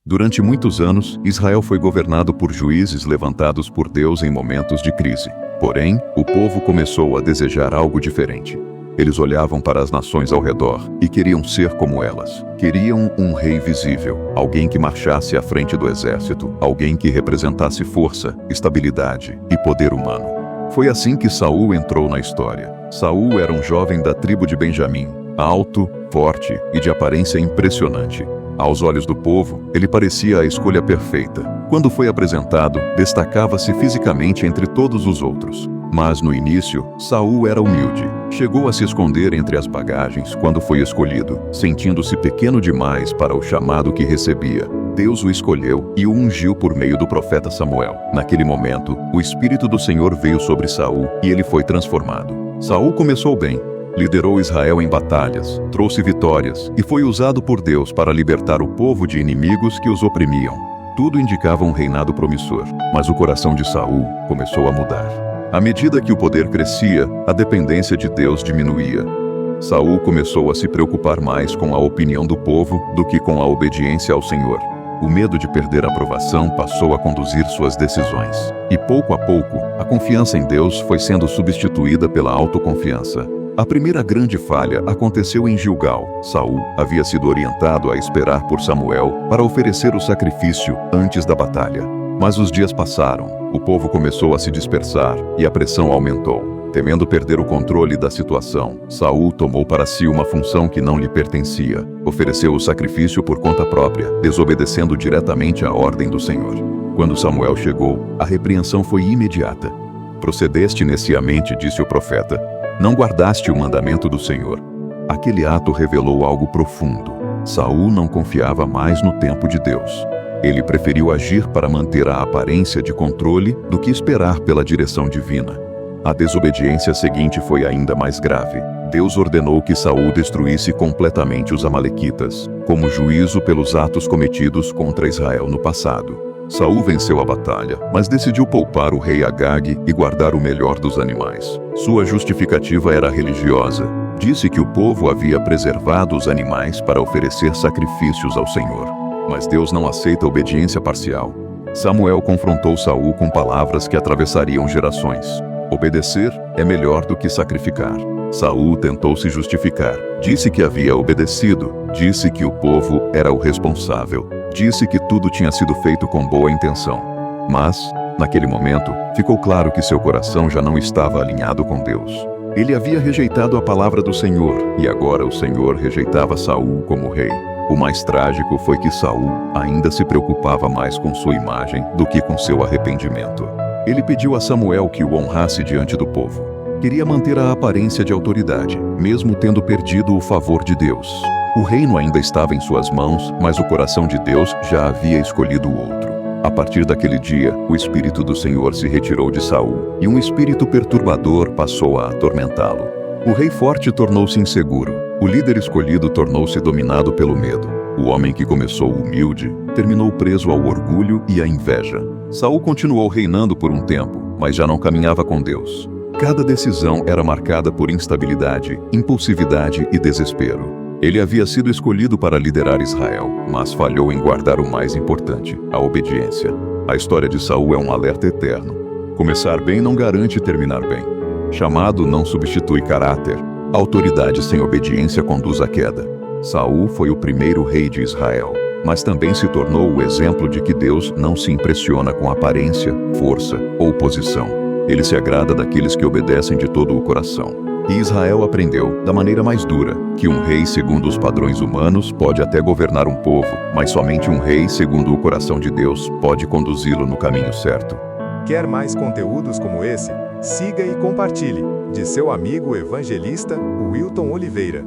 Durante muitos anos, Israel foi governado por juízes levantados por Deus em momentos de crise. Porém, o povo começou a desejar algo diferente. Eles olhavam para as nações ao redor e queriam ser como elas. Queriam um rei visível, alguém que marchasse à frente do exército, alguém que representasse força, estabilidade e poder humano. Foi assim que Saul entrou na história. Saul era um jovem da tribo de Benjamim, alto, forte e de aparência impressionante. Aos olhos do povo, ele parecia a escolha perfeita. Quando foi apresentado, destacava-se fisicamente entre todos os outros. Mas no início, Saul era humilde. Chegou a se esconder entre as bagagens quando foi escolhido, sentindo-se pequeno demais para o chamado que recebia. Deus o escolheu e o ungiu por meio do profeta Samuel. Naquele momento, o Espírito do Senhor veio sobre Saul e ele foi transformado. Saul começou bem. Liderou Israel em batalhas, trouxe vitórias e foi usado por Deus para libertar o povo de inimigos que os oprimiam. Tudo indicava um reinado promissor, mas o coração de Saul começou a mudar. À medida que o poder crescia, a dependência de Deus diminuía. Saul começou a se preocupar mais com a opinião do povo do que com a obediência ao Senhor. O medo de perder a aprovação passou a conduzir suas decisões. E pouco a pouco, a confiança em Deus foi sendo substituída pela autoconfiança. A primeira grande falha aconteceu em Gilgal. Saul havia sido orientado a esperar por Samuel para oferecer o sacrifício antes da batalha. Mas os dias passaram, o povo começou a se dispersar e a pressão aumentou. Temendo perder o controle da situação, Saul tomou para si uma função que não lhe pertencia. Ofereceu o sacrifício por conta própria, desobedecendo diretamente a ordem do Senhor. Quando Samuel chegou, a repreensão foi imediata. "Procedeste neciamente", disse o profeta. "Não guardaste o mandamento do Senhor." Aquele ato revelou algo profundo. Saul não confiava mais no tempo de Deus. Ele preferiu agir para manter a aparência de controle do que esperar pela direção divina. A desobediência seguinte foi ainda mais grave. Deus ordenou que Saul destruísse completamente os amalequitas, como juízo pelos atos cometidos contra Israel no passado. Saul venceu a batalha, mas decidiu poupar o rei Agag e guardar o melhor dos animais. Sua justificativa era religiosa. Disse que o povo havia preservado os animais para oferecer sacrifícios ao Senhor. Mas Deus não aceita obediência parcial. Samuel confrontou Saul com palavras que atravessariam gerações. Obedecer é melhor do que sacrificar. Saul tentou se justificar. Disse que havia obedecido. Disse que o povo era o responsável. Disse que tudo tinha sido feito com boa intenção. Mas, naquele momento, ficou claro que seu coração já não estava alinhado com Deus. Ele havia rejeitado a palavra do Senhor, e agora o Senhor rejeitava Saul como rei. O mais trágico foi que Saul ainda se preocupava mais com sua imagem do que com seu arrependimento. Ele pediu a Samuel que o honrasse diante do povo. Queria manter a aparência de autoridade, mesmo tendo perdido o favor de Deus. O reino ainda estava em suas mãos, mas o coração de Deus já havia escolhido o outro. A partir daquele dia, o Espírito do Senhor se retirou de Saul, e um espírito perturbador passou a atormentá-lo. O rei forte tornou-se inseguro. O líder escolhido tornou-se dominado pelo medo. O homem que começou humilde terminou preso ao orgulho e à inveja. Saul continuou reinando por um tempo, mas já não caminhava com Deus. Cada decisão era marcada por instabilidade, impulsividade e desespero. Ele havia sido escolhido para liderar Israel, mas falhou em guardar o mais importante, a obediência. A história de Saul é um alerta eterno. Começar bem não garante terminar bem. Chamado não substitui caráter. Autoridade sem obediência conduz à queda. Saul foi o primeiro rei de Israel, mas também se tornou o exemplo de que Deus não se impressiona com aparência, força ou posição. Ele se agrada daqueles que obedecem de todo o coração. E Israel aprendeu, da maneira mais dura, que um rei segundo os padrões humanos pode até governar um povo, mas somente um rei segundo o coração de Deus pode conduzi-lo no caminho certo. Quer mais conteúdos como esse? Siga e compartilhe. De seu amigo evangelista, Wilton Oliveira.